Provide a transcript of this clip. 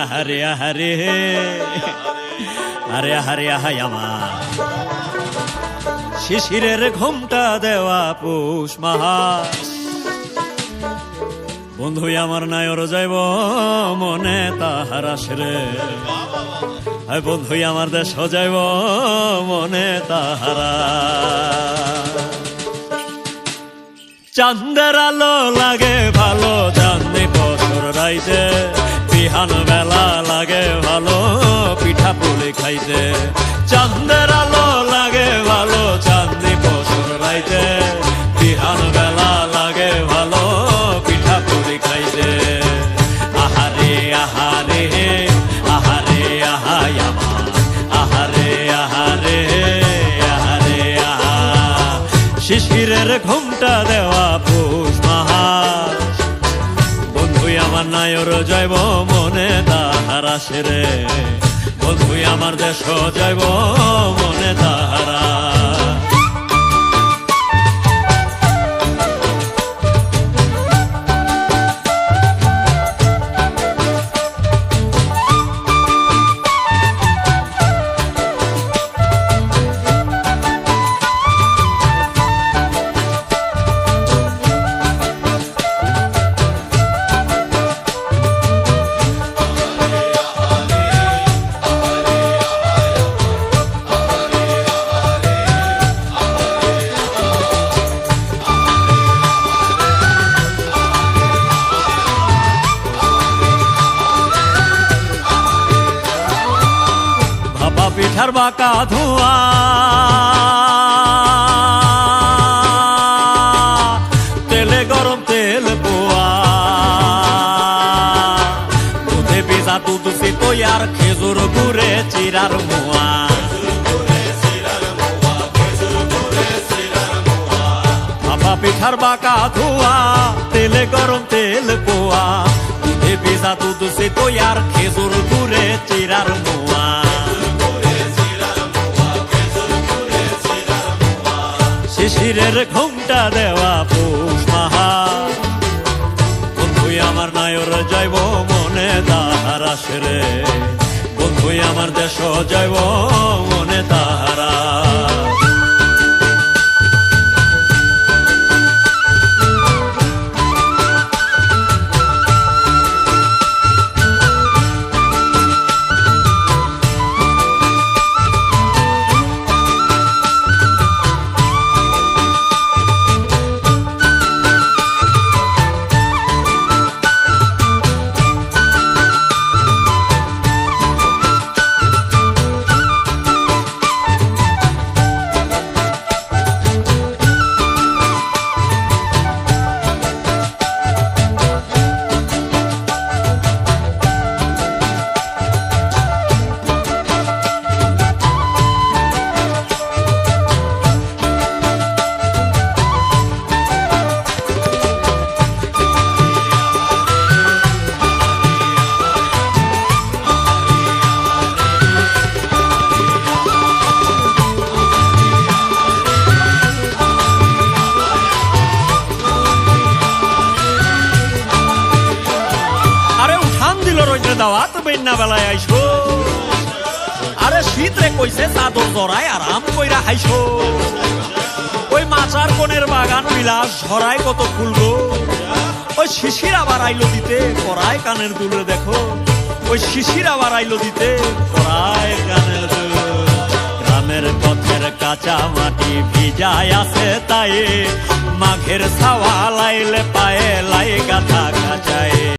আহারে আহারে আরে আহারে আহাই আমার শিশিরের ঘুমটা দেওয়া পৌষ মাস। বন্ধু আমার নায়র যাইব মনে তাহার আসরে, বন্ধু আমার দেশ যাইব মনে তাহারা। চাঁদের আলো লাগে ভালো চাঁদনি বছর রাইতে, বিহান বেলা লাগে ভালো পিঠা পুলি খাইতে। চাঁদের আলো লাগে ভালো চাঁদনি বছর রাইতে, বিহান বেলা লাগে ভালো পিঠা পুলি খাইতে। আহারে আহারে আহারে আহাই আমার আহারে আহারে আহারে আহা শিশিরের ঘুমটা দেওয়া পৌষ মাস। বন্ধু আমার নায়র যাইব মনে তাহার আসরে, বন্ধু আমার দেশ যাইব মনে তাহারা। পিঠার বাঁকা ধোঁয়া তেলে গরম তেল পোয়া, দুধে ভিজা দুধ তৈয়ার খেজুর গুড়ে চিরার মোয়া। ভাপা পিঠার বাঁকা ধোঁয়া তেলে গরম তেল পোয়া, দুধে ভিজা দুধ তৈয়ার খেজুর গুড়ে চিরার মোয়া। শিশিরের ঘুমটা দেওয়া পৌষ মাস। বন্ধু আমার নায়র যাইব মনে তাহার আসরে, বন্ধু আমার দেশ যাইব মনে তাহারা। দাওয়াত বেন্না বেলায় আইসো, আরে শীত রে কইছে চাদর জড়ায় আরাম কইরা হাইসো। ওই মাচার কোণের বাগান বিলাস ঝরায় কত ফুল গো, ওই শিশির আবার আইলো দিতে করায় কানের দুলে দেখো, ওই শিশির আবার আইলো দিতে করায় কানের দুল। গ্রামের পথের কাঁচা মাটি ভিজায় আছে তাই, মাঘের ছাওয়া লাইলে পায়ে লাই গাথা খাঁচায়।